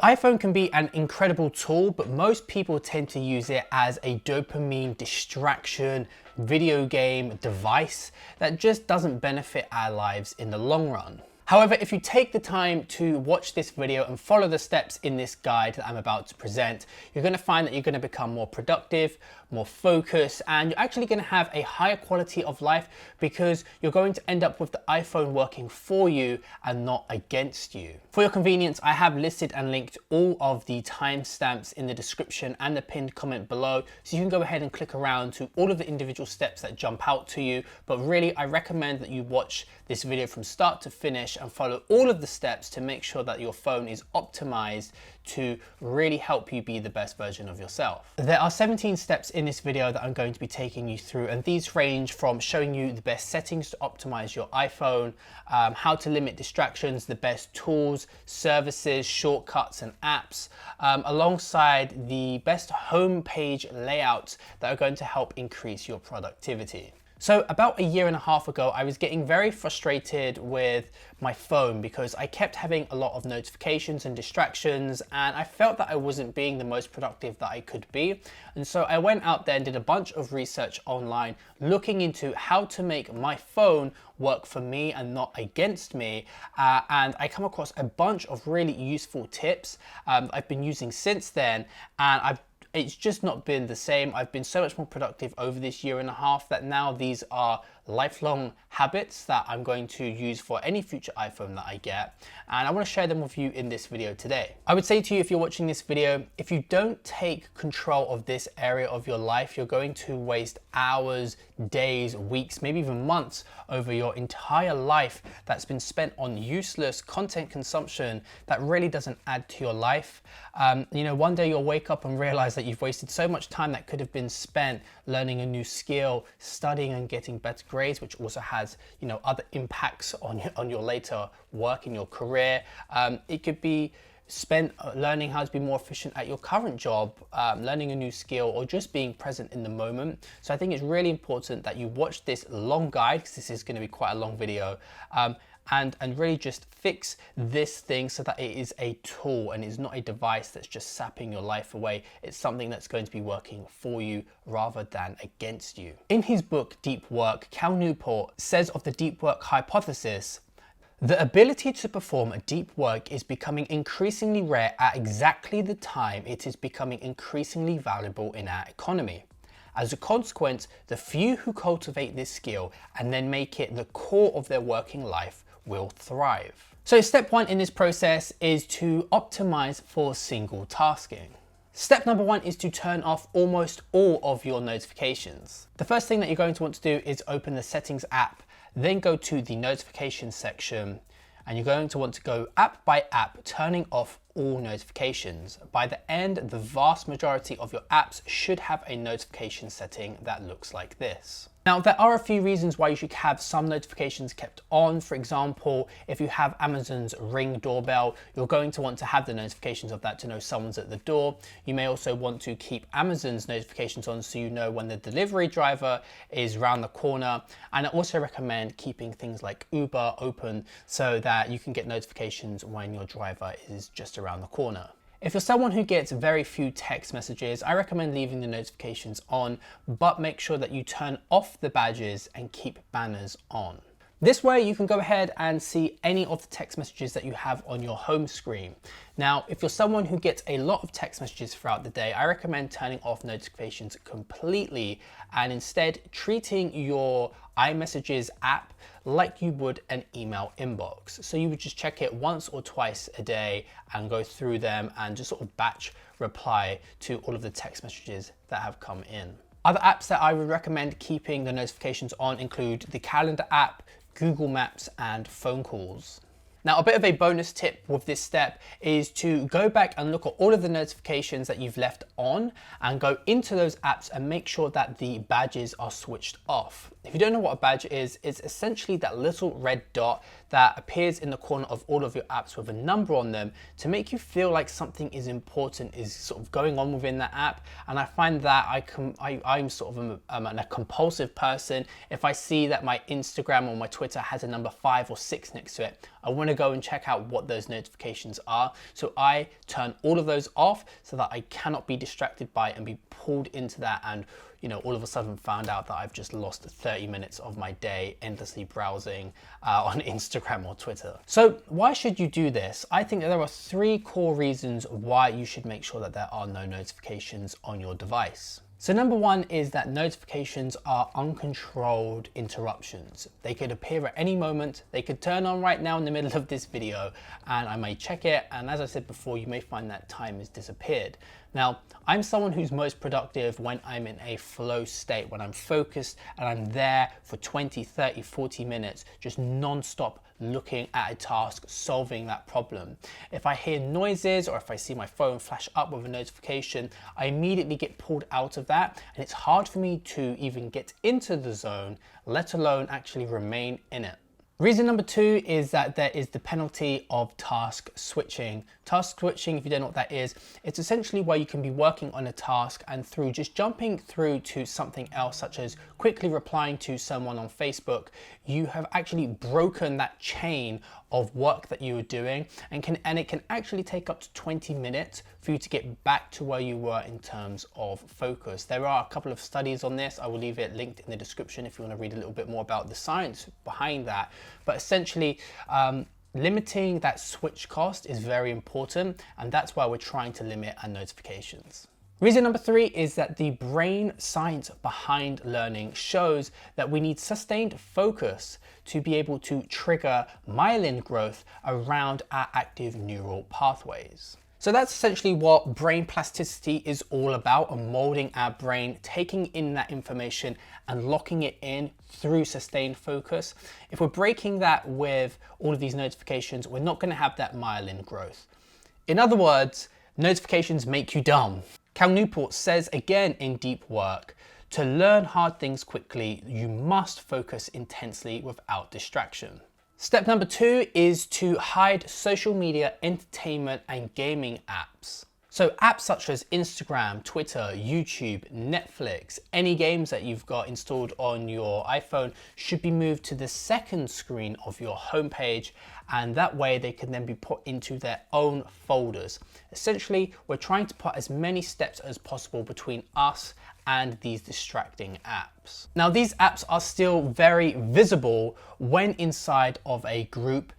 iPhone can be an incredible tool, but most people tend to use it as a dopamine distraction, video game device that just doesn't benefit our lives in the long run. However, if you take the time to watch this video and follow the steps in this guide that I'm about to present, you're going to find that you're going to become more productive, more focused, and you're actually going to have a higher quality of life because you're going to end up with the iPhone working for you and not against you. For your convenience, I have listed and linked all of the timestamps in the description and the pinned comment below, so you can go ahead and click around to all of the individual steps that jump out to you. But really, I recommend that you watch this video from start to finish and follow all of the steps to make sure that your phone is optimized to really help you be the best version of yourself. There are 17 steps in this video that I'm going to be taking you through, and these range from showing you the best settings to optimize your iPhone, how to limit distractions, the best tools, services, shortcuts, and apps, alongside the best homepage layouts that are going to help increase your productivity. So about a year and a half ago, I was getting very frustrated with my phone because I kept having a lot of notifications and distractions, and I felt that I wasn't being the most productive that I could be. And so I went out there and did a bunch of research online looking into how to make my phone work for me and not against me. And I come across a bunch of really useful tips I've been using since then, and it's just not been the same. I've been so much more productive over this year and a half that now these are lifelong habits that I'm going to use for any future iPhone that I get. And I want to share them with you in this video today. I would say to you, if you're watching this video, if you don't take control of this area of your life, you're going to waste hours, days, weeks, maybe even months over your entire life that's been spent on useless content consumption that really doesn't add to your life. One day you'll wake up and realize that you've wasted so much time that could have been spent learning a new skill, studying and getting better grades, which also has, other impacts on your later work in your career. It could be spent learning how to be more efficient at your current job, learning a new skill, or just being present in the moment. So I think it's really important that you watch this long guide, because this is going to be quite a long video, and really just fix this thing so that it is a tool and is not a device that's just sapping your life away. It's something that's going to be working for you rather than against you. In his book, Deep Work, Cal Newport says of the deep work hypothesis, the ability to perform deep work is becoming increasingly rare at exactly the time it is becoming increasingly valuable in our economy. As a consequence, the few who cultivate this skill and then make it the core of their working life will thrive. So step one in this process is to optimize for single tasking. Step number one is to turn off almost all of your notifications. The first thing that you're going to want to do is open the settings app, then go to the notifications section, and you're going to want to go app by app, turning off all notifications. By the end, the vast majority of your apps should have a notification setting that looks like this. Now, there are a few reasons why you should have some notifications kept on. For example, if you have Amazon's Ring doorbell, you're going to want to have the notifications of that to know someone's at the door. You may also want to keep Amazon's notifications on so you know when the delivery driver is around the corner. And I also recommend keeping things like Uber open so that you can get notifications when your driver is just around the corner. If you're someone who gets very few text messages, I recommend leaving the notifications on, but make sure that you turn off the badges and keep banners on. This way you can go ahead and see any of the text messages that you have on your home screen. Now, if you're someone who gets a lot of text messages throughout the day, I recommend turning off notifications completely and instead treating your iMessages app like you would an email inbox. So you would just check it once or twice a day and go through them and just sort of batch reply to all of the text messages that have come in. Other apps that I would recommend keeping the notifications on include the calendar app, Google Maps, and phone calls. Now, a bit of a bonus tip with this step is to go back and look at all of the notifications that you've left on and go into those apps and make sure that the badges are switched off. If you don't know what a badge is, it's essentially that little red dot that appears in the corner of all of your apps with a number on them to make you feel like something is important, is sort of going on within that app. And I find that I'm sort of a compulsive person. If I see that my Instagram or my Twitter has a number 5 or 6 next to it, I want to go and check out what those notifications are. So I turn all of those off so that I cannot be distracted by it and be pulled into that, and all of a sudden found out that I've just lost 30 minutes of my day endlessly browsing on Instagram or Twitter. So why should you do this? I think that there are 3 core reasons why you should make sure that there are no notifications on your device. So number 1 is that notifications are uncontrolled interruptions. They could appear at any moment. They could turn on right now in the middle of this video and I may check it. And as I said before, you may find that time has disappeared. Now, I'm someone who's most productive when I'm in a flow state, when I'm focused and I'm there for 20, 30, 40 minutes, just non-stop looking at a task, solving that problem. If I hear noises or if I see my phone flash up with a notification, I immediately get pulled out of that, and it's hard for me to even get into the zone, let alone actually remain in it. Reason number 2 is that there is the penalty of task switching. Task switching, if you don't know what that is, it's essentially where you can be working on a task and through just jumping through to something else, such as quickly replying to someone on Facebook, you have actually broken that chain of work that you were doing, and it can actually take up to 20 minutes for you to get back to where you were in terms of focus. There are a couple of studies on this. I will leave it linked in the description if you want to read a little bit more about the science behind that. But essentially, limiting that switch cost is very important, and that's why we're trying to limit our notifications. Reason number 3 is that the brain science behind learning shows that we need sustained focus to be able to trigger myelin growth around our active neural pathways. So that's essentially what brain plasticity is all about, and molding our brain, taking in that information and locking it in through sustained focus. If we're breaking that with all of these notifications, we're not going to have that myelin growth. In other words, notifications make you dumb. Cal Newport says again in Deep Work, to learn hard things quickly, you must focus intensely without distraction. Step number 2 is to hide social media, entertainment, and gaming apps. So apps such as Instagram, Twitter, YouTube, Netflix, any games that you've got installed on your iPhone should be moved to the second screen of your homepage, and that way they can then be put into their own folders. Essentially, we're trying to put as many steps as possible between us and these distracting apps. Now, these apps are still very visible when inside of a group.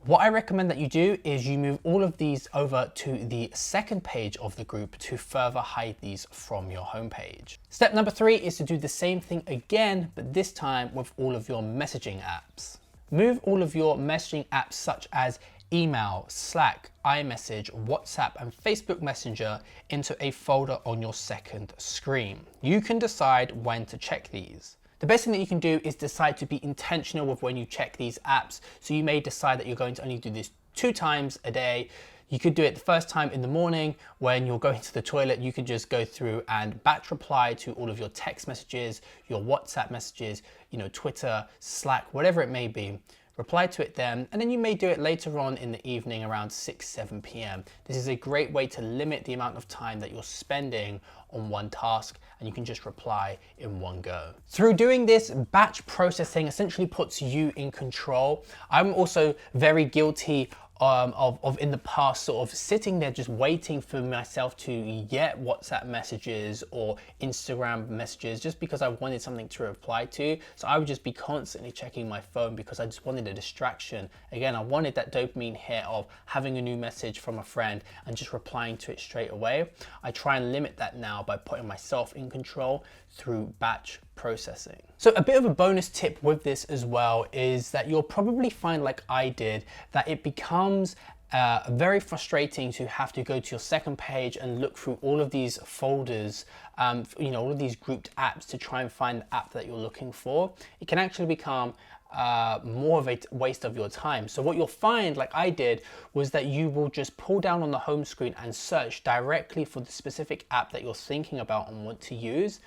What I recommend that you do is you move all of these over to the second page of the group to further hide these from your homepage. Step number 3 is to do the same thing again, but this time with all of your messaging apps. Move all of your messaging apps such as email, Slack, iMessage, WhatsApp, and Facebook Messenger into a folder on your second screen. You can decide when to check these. The best thing that you can do is decide to be intentional with when you check these apps. So you may decide that you're going to only do this 2 times a day. You could do it the first time in the morning when you're going to the toilet. You could just go through and batch reply to all of your text messages, your WhatsApp messages, Twitter, Slack, whatever it may be. Reply to it then, and then you may do it later on in the evening around 6, 7 p.m. This is a great way to limit the amount of time that you're spending on one task, and you can just reply in one go. Through doing this, batch processing essentially puts you in control. I'm also very guilty of in the past sort of sitting there just waiting for myself to get WhatsApp messages or Instagram messages just because I wanted something to reply to. So I would just be constantly checking my phone because I just wanted a distraction. Again, I wanted that dopamine hit of having a new message from a friend and just replying to it straight away. I try and limit that now by putting myself in control through batch processing. So a bit of a bonus tip with this as well is that you'll probably find, like I did, that it becomes very frustrating to have to go to your second page and look through all of these folders, all of these grouped apps to try and find the app that you're looking for. It can actually become more of a waste of your time. So what you'll find, like I did, was that you will just pull down on the home screen and search directly for the specific app that you're thinking about and want to use.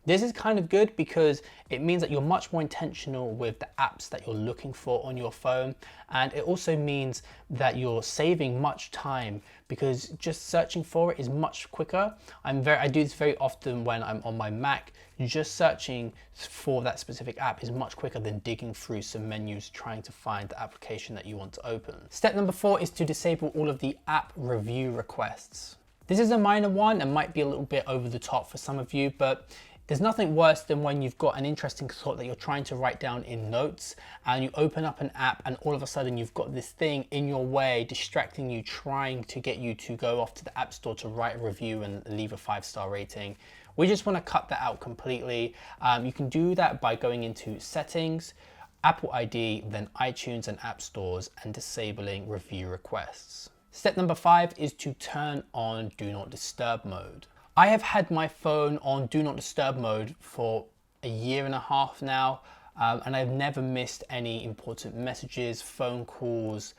This is kind of good because it means that you're much more intentional with the apps that you're looking for on your phone. And it also means that you're saving much time because just searching for it is much quicker. I do this very often when I'm on my Mac. Just searching for that specific app is much quicker than digging through some menus trying to find the application that you want to open. Step number 4 is to disable all of the app review requests. This is a minor one and might be a little bit over the top for some of you, but there's nothing worse than when you've got an interesting thought that you're trying to write down in notes and you open up an app and all of a sudden you've got this thing in your way distracting you, trying to get you to go off to the App Store to write a review and leave a 5-star rating. We just want to cut that out completely. You can do that by going into Settings, Apple ID, then iTunes and App Stores, and disabling review requests. Step number 5 is to turn on Do Not Disturb mode. I have had my phone on Do Not Disturb mode for a year and a half now, and I've never missed any important messages, phone calls,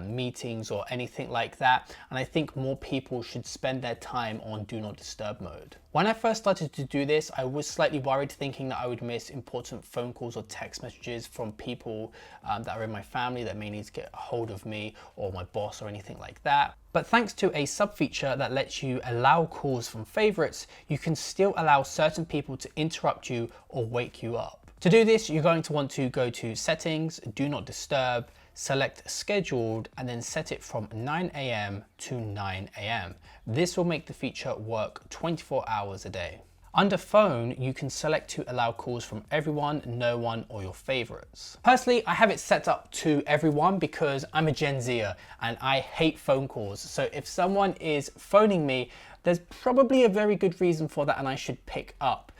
meetings, or anything like that. And I think more people should spend their time on Do Not Disturb mode. When I first started to do this, I was slightly worried, thinking that I would miss important phone calls or text messages from people that are in my family that may need to get a hold of me, or my boss or anything like that. But thanks to a sub feature that lets you allow calls from favorites, you can still allow certain people to interrupt you or wake you up. To do this, you're going to want to go to Settings, Do Not Disturb, select Scheduled, and then set it from 9 AM to 9 AM. This will make the feature work 24 hours a day. Under Phone, you can select to allow calls from everyone, no one, or your favorites. Personally, I have it set up to everyone because I'm a Gen Zer and I hate phone calls. So if someone is phoning me, there's probably a very good reason for that and I should pick up.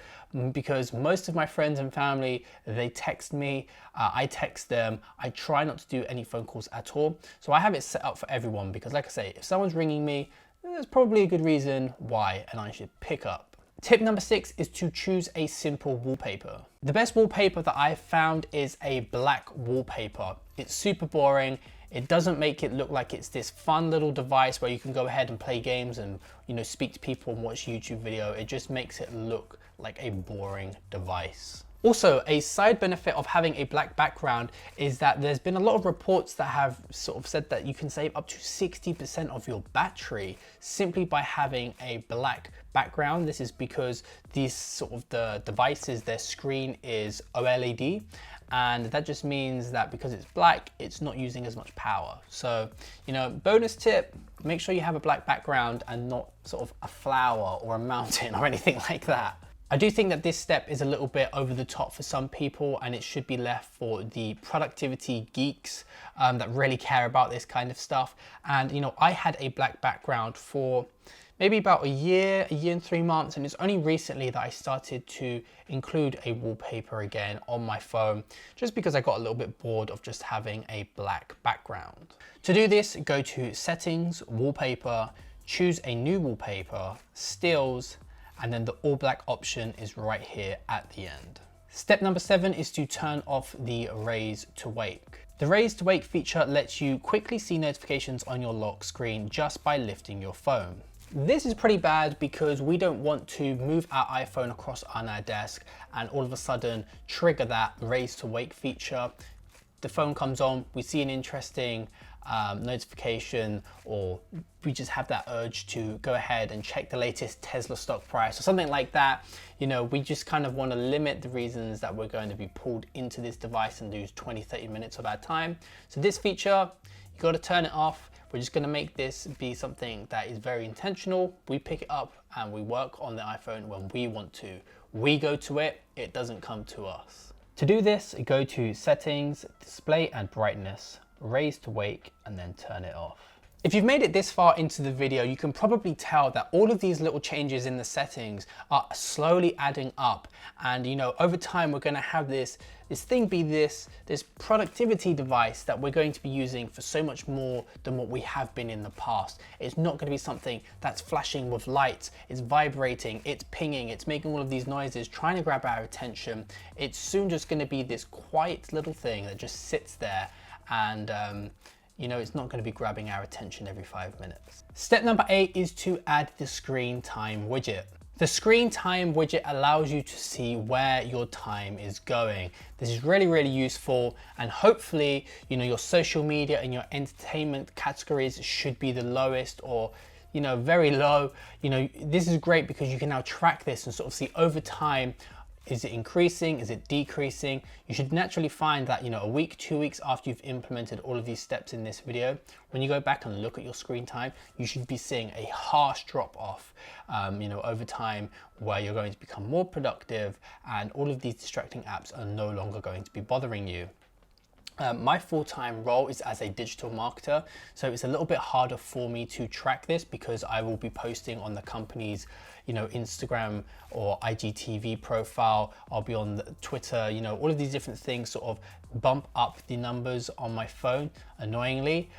Because most of my friends and family, they text me, I text them. I try not to do any phone calls at all. So I have it set up for everyone because, like I say, if someone's ringing me, there's probably a good reason why and I should pick up. Tip number 6 is to choose a simple wallpaper. The best wallpaper that I've found is a black wallpaper. It's super boring. It doesn't make it look like it's this fun little device where you can go ahead and play games and, speak to people and watch YouTube video. It just makes it look like a boring device. Also, a side benefit of having a black background is that there's been a lot of reports that have sort of said that you can save up to 60% of your battery simply by having a black background. This is because these sort of the devices, their screen is OLED, and that just means that because it's black, it's not using as much power. So, bonus tip, make sure you have a black background and not sort of a flower or a mountain or anything like that. I do think that this step is a little bit over the top for some people and it should be left for the productivity geeks that really care about this kind of stuff. And I had a black background for maybe about a year and 3 months, and it's only recently that I started to include a wallpaper again on my phone, just because I got a little bit bored of just having a black background. To do this, go to Settings, Wallpaper, choose a new wallpaper, Stills, and then the all black option is right here at the end. Step number 7 is to turn off the Raise to Wake. The Raise to Wake feature lets you quickly see notifications on your lock screen just by lifting your phone. This is pretty bad because we don't want to move our iPhone across on our desk and all of a sudden trigger that Raise to Wake feature. The phone comes on, we see an interesting notification, or we just have that urge to go ahead and check the latest Tesla stock price or something like that. We just kind of want to limit the reasons that we're going to be pulled into this device and lose 20-30 minutes of our time. So this feature, you got to turn it off. We're just going to make this be something that is very intentional. We pick it up and we work on the iPhone when we want to. We go to it, it doesn't come to us. To do this, go to Settings, Display and Brightness, Raise to Wake, and then turn it off. If you've made it this far into the video, you can probably tell that all of these little changes in the settings are slowly adding up. And over time, we're going to have this thing be this productivity device that we're going to be using for so much more than what we have been in the past. It's not going to be something that's flashing with lights, it's vibrating, it's pinging, it's making all of these noises, trying to grab our attention. It's soon just going to be this quiet little thing that just sits there and it's not going to be grabbing our attention every 5 minutes. Step number 8 is to add the screen time widget. The screen time widget allows you to see where your time is going. This is really, really useful, and hopefully, your social media and your entertainment categories should be the lowest, or very low. This is great because you can now track this and sort of see over time, is it increasing? Is it decreasing? You should naturally find that, a week, 2 weeks after you've implemented all of these steps in this video, when you go back and look at your screen time, you should be seeing a harsh drop off, over time, where you're going to become more productive and all of these distracting apps are no longer going to be bothering you. My full-time role is as a digital marketer, so it's a little bit harder for me to track this because I will be posting on the company's Instagram or IGTV profile. I'll be on Twitter, all of these different things sort of bump up the numbers on my phone annoyingly.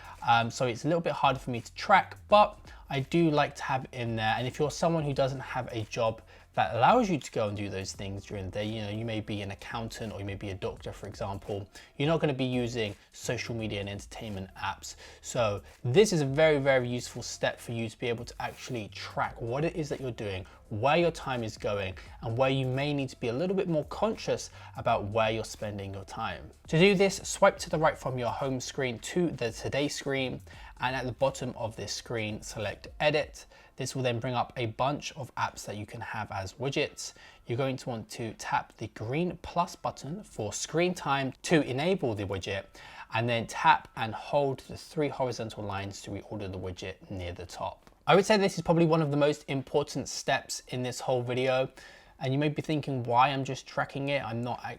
So it's a little bit harder for me to track, but I do like to have it in there. And if you're someone who doesn't have a job that allows you to go and do those things during the day, you may be an accountant or you may be a doctor, for example, you're not going to be using social media and entertainment apps. So this is a very, very useful step for you to be able to actually track what it is that you're doing, where your time is going, and where you may need to be a little bit more conscious about where you're spending your time. To do this, swipe to the right from your home screen to the Today screen, and at the bottom of this screen, select Edit. This will then bring up a bunch of apps that you can have as widgets. You're going to want to tap the green plus button for screen time to enable the widget, and then tap and hold the 3 horizontal lines to reorder the widget near the top. I would say this is probably one of the most important steps in this whole video. And you may be thinking, why I'm just tracking it?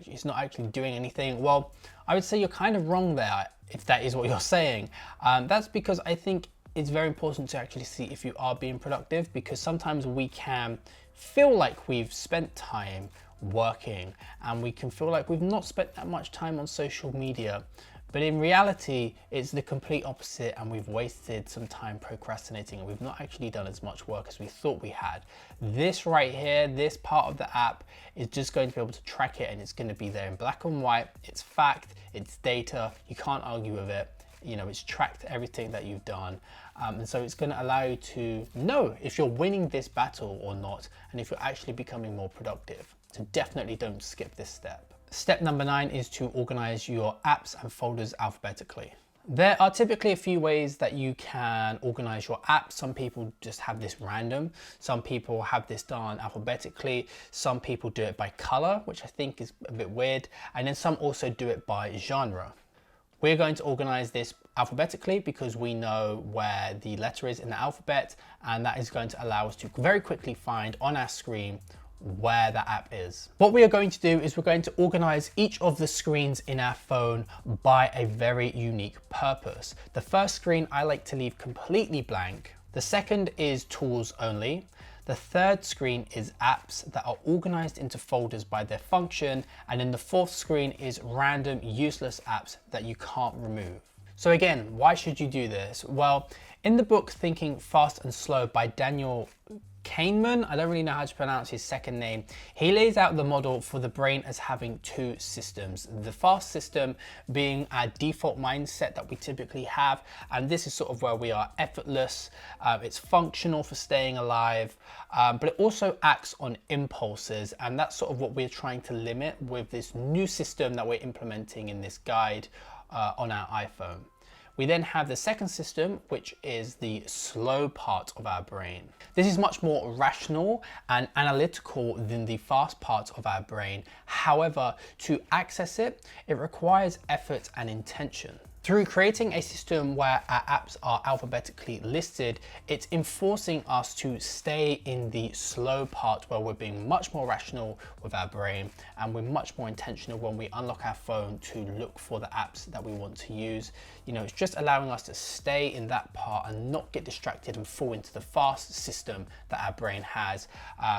It's not actually doing anything. Well, I would say you're kind of wrong there, if that is what you're saying. That's because I think it's very important to actually see if you are being productive, because sometimes we can feel like we've spent time working and we can feel like we've not spent that much time on social media. But in reality, it's the complete opposite, and we've wasted some time procrastinating and we've not actually done as much work as we thought we had. This right here, this part of the app is just going to be able to track it, and it's going to be there in black and white. It's fact, it's data, you can't argue with it. It's tracked everything that you've done. And so it's going to allow you to know if you're winning this battle or not, and if you're actually becoming more productive. So definitely don't skip this step. Step number 9 is to organize your apps and folders alphabetically. There are typically a few ways that you can organize your apps. Some people just have this random. Some people have this done alphabetically. Some people do it by color, which I think is a bit weird. And then some also do it by genre. We're going to organize this alphabetically because we know where the letter is in the alphabet, and that is going to allow us to very quickly find on our screen where the app is. What we are going to do is we're going to organize each of the screens in our phone by a very unique purpose. The first screen I like to leave completely blank. The second is tools only. The third screen is apps that are organized into folders by their function. And then the fourth screen is random useless apps that you can't remove. So again, why should you do this? Well, in the book Thinking Fast and Slow by Daniel Kahneman, I don't really know how to pronounce his second name, he lays out the model for the brain as having 2 systems. The fast system being our default mindset that we typically have, and this is sort of where we are effortless, it's functional for staying alive, but it also acts on impulses, and that's sort of what we're trying to limit with this new system that we're implementing in this guide on our iPhone. We then have the second system, which is the slow part of our brain. This is much more rational and analytical than the fast part of our brain. However, to access it, it requires effort and intention. Through creating a system where our apps are alphabetically listed, it's enforcing us to stay in the slow part where we're being much more rational with our brain, and we're much more intentional when we unlock our phone to look for the apps that we want to use. It's just allowing us to stay in that part and not get distracted and fall into the fast system that our brain has,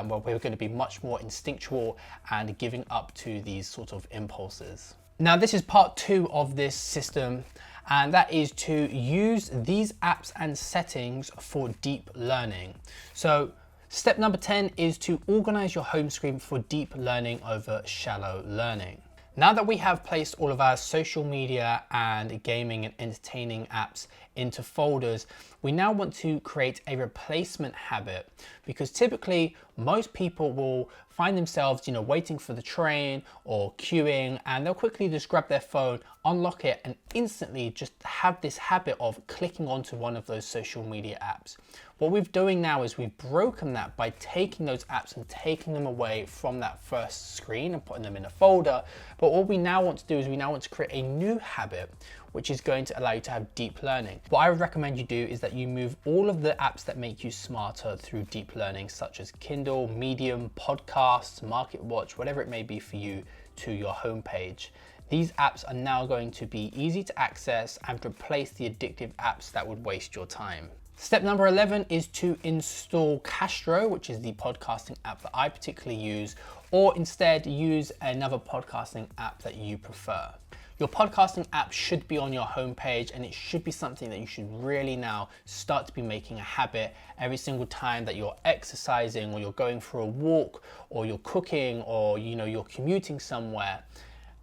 where we're going to be much more instinctual and giving up to these sort of impulses. Now, this is part 2 of this system, and that is to use these apps and settings for deep learning. So step number 10 is to organize your home screen for deep learning over shallow learning. Now that we have placed all of our social media and gaming and entertaining apps into folders, we now want to create a replacement habit, because typically most people will find themselves, waiting for the train or queuing, and they'll quickly just grab their phone, unlock it, and instantly just have this habit of clicking onto one of those social media apps. What we're doing now is we've broken that by taking those apps and taking them away from that first screen and putting them in a folder. But what we now want to do is we now want to create a new habit, which is going to allow you to have deep learning. What I would recommend you do is that you move all of the apps that make you smarter through deep learning, such as Kindle, Medium, podcasts, MarketWatch, whatever it may be for you, to your homepage. These apps are now going to be easy to access and replace the addictive apps that would waste your time. Step number 11 is to install Castro, which is the podcasting app that I particularly use, or instead use another podcasting app that you prefer. Your podcasting app should be on your homepage, and it should be something that you should really now start to be making a habit every single time that you're exercising, or you're going for a walk, or you're cooking, or you're commuting somewhere.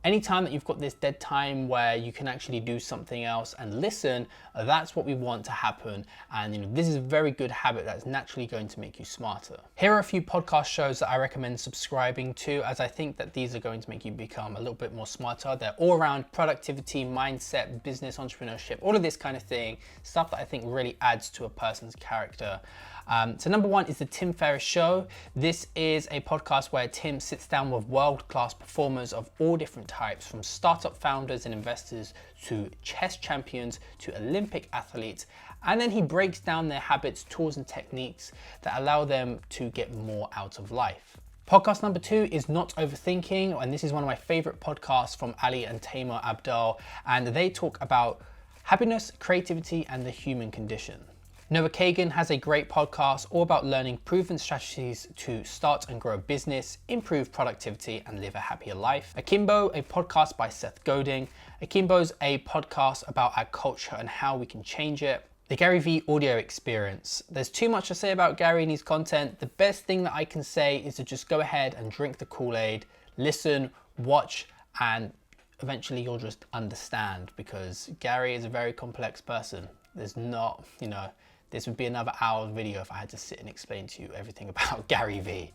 Anytime that you've got this dead time where you can actually do something else and listen, that's what we want to happen. And this is a very good habit that's naturally going to make you smarter. Here are a few podcast shows that I recommend subscribing to, as I think that these are going to make you become a little bit more smarter. They're all around productivity, mindset, business, entrepreneurship, all of this kind of thing, stuff that I think really adds to a person's character. So number one is the Tim Ferriss Show. This is a podcast where Tim sits down with world-class performers of all different types, from startup founders and investors to chess champions to Olympic athletes. And then he breaks down their habits, tools, and techniques that allow them to get more out of life. Podcast number two is Not Overthinking, and this is one of my favorite podcasts from Ali and Tamer Abdal, and they talk about happiness, creativity, and the human condition. Noah Kagan has a great podcast all about learning proven strategies to start and grow a business, improve productivity, and live a happier life. Akimbo, a podcast by Seth Godin. Akimbo's a podcast about our culture and how we can change it. The Gary Vee audio experience. There's too much to say about Gary and his content. The best thing that I can say is to just go ahead and drink the Kool-Aid, listen, watch, and eventually you'll just understand, because Gary is a very complex person. There's not, this would be another hour video if I had to sit and explain to you everything about Gary Vee.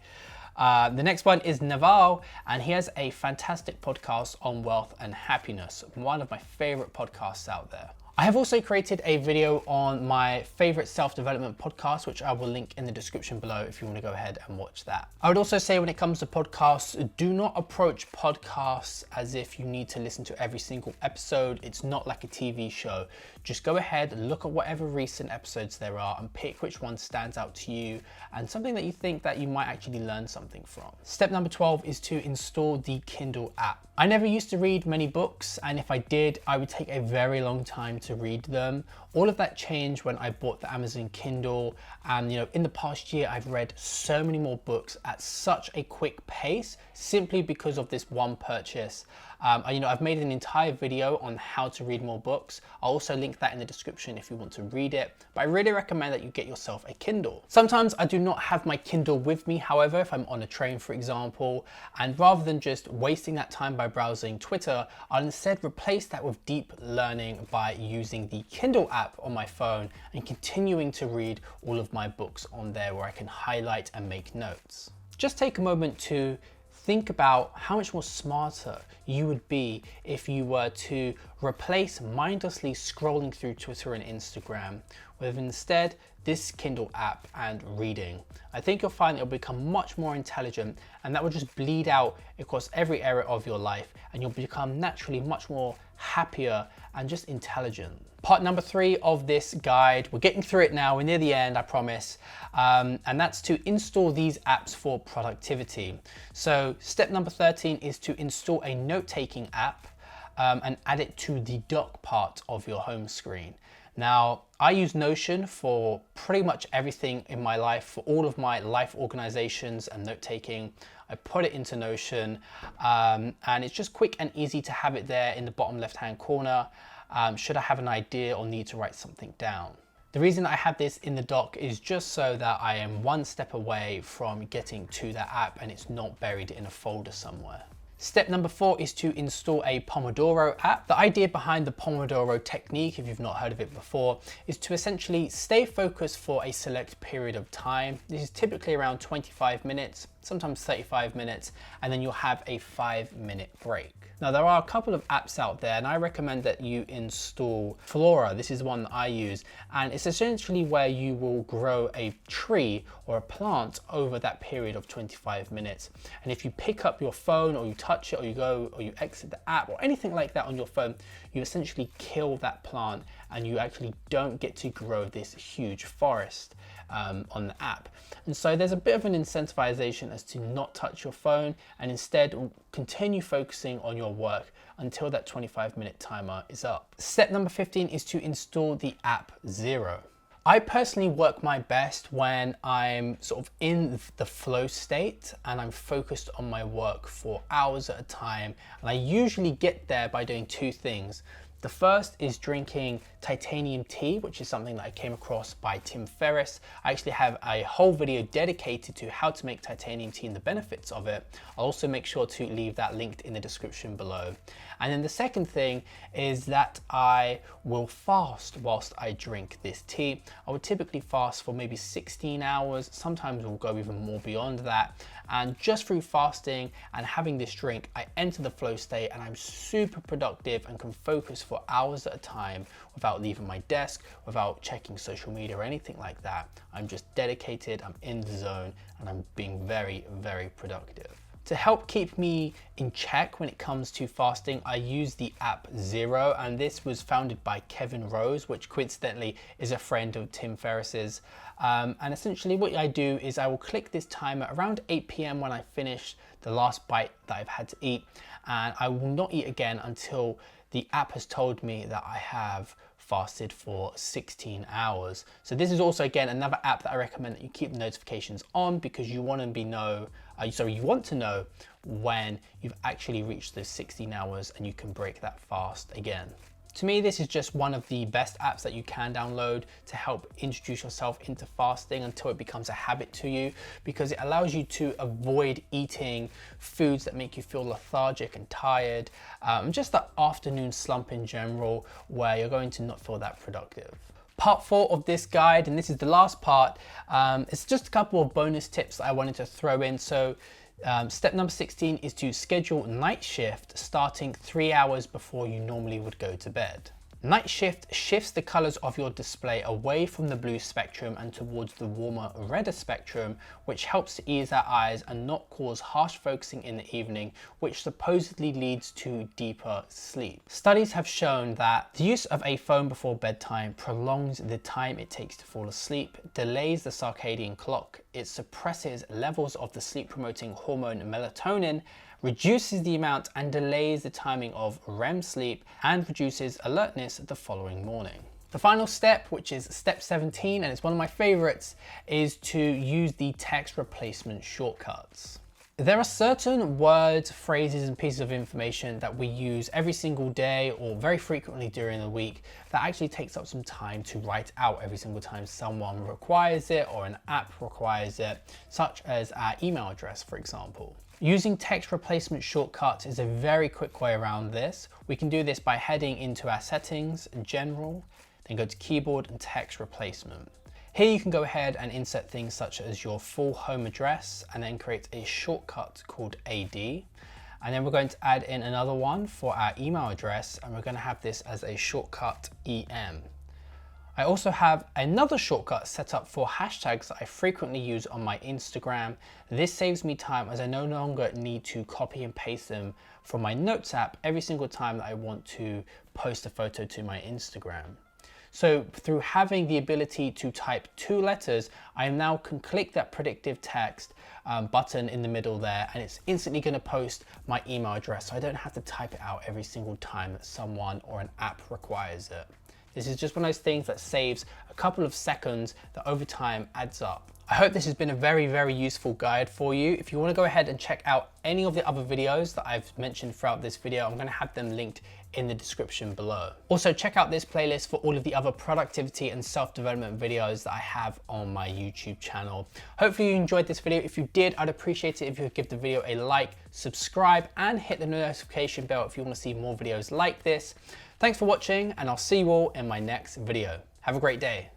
The next one is Naval, and he has a fantastic podcast on wealth and happiness, one of my favorite podcasts out there. I have also created a video on my favorite self-development podcast, which I will link in the description below if you want to go ahead and watch that. I would also say, when it comes to podcasts, do not approach podcasts as if you need to listen to every single episode. It's not like a TV show. Just go ahead and look at whatever recent episodes there are and pick which one stands out to you and something that you think that you might actually learn something from. Step number 12 is to install the Kindle app. I never used to read many books, and if I did, I would take a very long time to read them. All of that changed when I bought the Amazon Kindle, and in the past year I've read so many more books at such a quick pace simply because of this one purchase. I've made an entire video on how to read more books. I'll also link that in the description if you want to read it, but I really recommend that you get yourself a Kindle. Sometimes I do not have my Kindle with me, however, if I'm on a train, for example, and rather than just wasting that time by browsing Twitter, I'll instead replace that with deep learning by using the Kindle app on my phone and continuing to read all of my books on there, where I can highlight and make notes. Just take a moment to think about how much more smarter you would be if you were to replace mindlessly scrolling through Twitter and Instagram with instead this Kindle app and reading. I think you'll find it'll become much more intelligent, and that will just bleed out across every area of your life, and you'll become naturally much more happier and just intelligent. Part number 3 of this guide, we're getting through it now, we're near the end, I promise, and that's to install these apps for productivity. So step number 13 is to install a note-taking app and add it to the dock part of your home screen. Now, I use Notion for pretty much everything in my life, for all of my life organizations and note-taking. I put it into Notion, and it's just quick and easy to have it there in the bottom left-hand corner, should I have an idea or need to write something down. The reason I have this in the dock is just so that I am one step away from getting to that app and it's not buried in a folder somewhere. Step number 4 is to install a Pomodoro app. The idea behind the Pomodoro technique, if you've not heard of it before, is to essentially stay focused for a select period of time. This is typically around 25 minutes, sometimes 35 minutes, and then you'll have a 5-minute break. Now, there are a couple of apps out there, and I recommend that you install Flora. This is one that I use, and it's essentially where you will grow a tree or a plant over that period of 25 minutes. And if you pick up your phone or you touch it or you go or you exit the app or anything like that on your phone, you essentially kill that plant and you actually don't get to grow this huge forest on the app. And so there's a bit of an incentivization as to not touch your phone and instead continue focusing on your work until that 25-minute timer is up. Step number 15 is to install the app Zero. I personally work my best when I'm sort of in the flow state and I'm focused on my work for hours at a time. And I usually get there by doing two things. The first is drinking titanium tea, which is something that I came across by Tim Ferriss. I actually have a whole video dedicated to how to make titanium tea and the benefits of it. I'll also make sure to leave that linked in the description below. And then the second thing is that I will fast whilst I drink this tea. I would typically fast for maybe 16 hours. Sometimes we'll go even more beyond that. And just through fasting and having this drink, I enter the flow state and I'm super productive and can focus for hours at a time without leaving my desk, without checking social media or anything like that. I'm just dedicated, I'm in the zone, and I'm being very, very productive. To help keep me in check when it comes to fasting, I use the app Zero, and this was founded by Kevin Rose, which coincidentally is a friend of Tim Ferriss's. And essentially what I do is I will click this timer around 8 p.m. when I finish the last bite that I've had to eat, and I will not eat again until the app has told me that I have fasted for 16 hours. So this is also, again, another app that I recommend that you keep the notifications on because you want to know when you've actually reached those 16 hours and you can break that fast again. To me, this is just one of the best apps that you can download to help introduce yourself into fasting until it becomes a habit to you, because it allows you to avoid eating foods that make you feel lethargic and tired, just that afternoon slump in general where you're going to not feel that productive. Part 4 of this guide, and this is the last part, it's just a couple of bonus tips that I wanted to throw in. So step number 16 is to schedule night shift starting 3 hours before you normally would go to bed. Night shift shifts the colors of your display away from the blue spectrum and towards the warmer redder spectrum, which helps to ease our eyes and not cause harsh focusing in the evening, which supposedly leads to deeper sleep. Studies have shown that the use of a phone before bedtime prolongs the time it takes to fall asleep, delays the circadian clock, it suppresses levels of the sleep promoting hormone melatonin, reduces the amount and delays the timing of REM sleep, and reduces alertness the following morning. The final step, which is step 17, and it's one of my favorites, is to use the text replacement shortcuts. There are certain words, phrases, and pieces of information that we use every single day or very frequently during the week that actually takes up some time to write out every single time someone requires it or an app requires it, such as our email address, for example. Using text replacement shortcuts is a very quick way around this. We can do this by heading into our settings, general, then go to keyboard and text replacement. Here you can go ahead and insert things such as your full home address and then create a shortcut called AD. And then we're going to add in another one for our email address, and we're going to have this as a shortcut EM. I also have another shortcut set up for hashtags that I frequently use on my Instagram. This saves me time as I no longer need to copy and paste them from my notes app every single time that I want to post a photo to my Instagram. So through having the ability to type 2 letters, I now can click that predictive text button in the middle there, and it's instantly going to post my email address. So I don't have to type it out every single time that someone or an app requires it. This is just one of those things that saves a couple of seconds that over time adds up. I hope this has been a very, very useful guide for you. If you want to go ahead and check out any of the other videos that I've mentioned throughout this video, I'm going to have them linked in the description below. Also, check out this playlist for all of the other productivity and self-development videos that I have on my YouTube channel. Hopefully you enjoyed this video. If you did, I'd appreciate it if you would give the video a like, subscribe, and hit the notification bell if you want to see more videos like this. Thanks for watching, and I'll see you all in my next video. Have a great day.